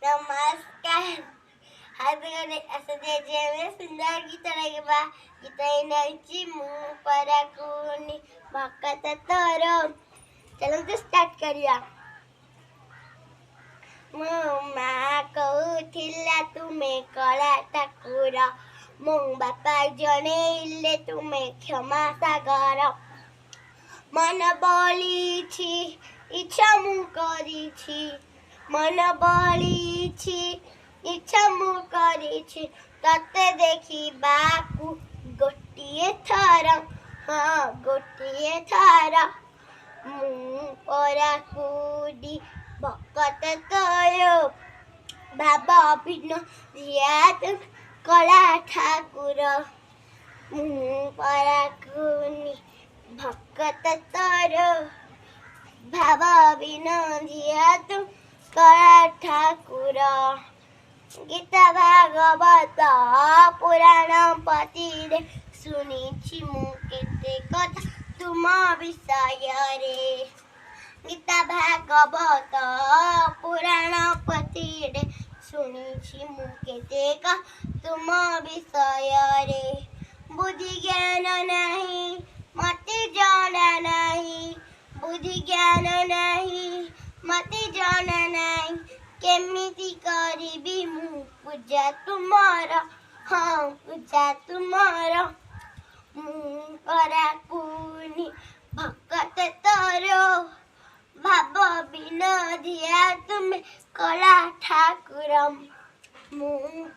नमस्कार। हातगणे असं सुंदर गीत लागेबा गीत नाची मुँह पर कुनी भक्कत तोरो। चलो तो स्टार्ट करिया। माँ कहूथिला तुम्हें कला ठाकुर मो बापा जणेइले तुम्हें क्षमा सागर मन बोलीछि इच्छा मु करिछि मन बोलीछि इच्छा मु करिछि तते देखिबाकू गोटिए थर हाँ गोटिए थर मु पराकुडी भकत तोरो भाव अभिन्न धियात कला ठाकुर मु पराकुनी भकत तोरो भाव अभिन्न धियात कला ठाकुर। गीता भागवत पुराण पतिरे सुनिछि मु केते कथा तुम विषय रे। गीता भागवत पुराण पतिरे सुनिछि मु केते कथा तुम विषय रे। बुद्धि ज्ञान नहीं मते जाना नहीं बुद्धि ज्ञान नहीं मते जाना नहीं केमिति करिबी मु पूजा तुमारा हाँ पूजा तुमारा मु पराकुनी भक्कत तोरो भाव विनोदिया तुम्हें कला ठाकुर मु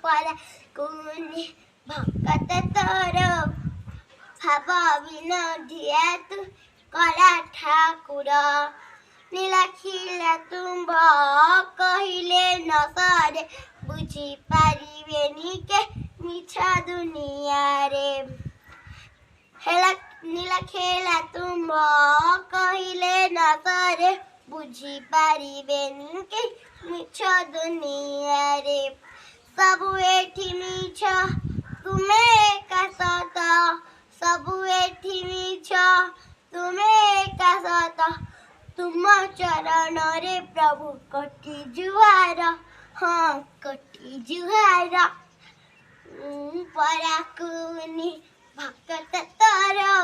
पराकुनी भक्कत तोरो भाव विनोदिया तुम कला ठाकुर। नीलाखिला तुम कहिले न सरे बुझी पारिबेनी के मिछा दुनिया रे। हेला नीलाखेला तुम कहिले न सरे बुझी पारिबेनी के मिछा दुनिया रे। सबु एठी मिछ तुम्हें का सत सबु एठी मिछ तुम्हें का सत तुम चरण रे प्रभु कोटि जुहार हाँ कोटि जुहार पराकुनी भक्कत तोरो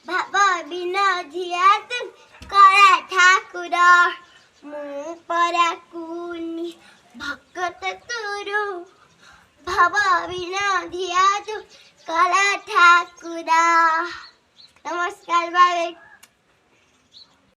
भाव विनोदिया तुम कला ठाकुर मु पराकुनी भक्कत तोरो भाव विनोदिया तुम कला ठाकुर। नमस्कार बाबे।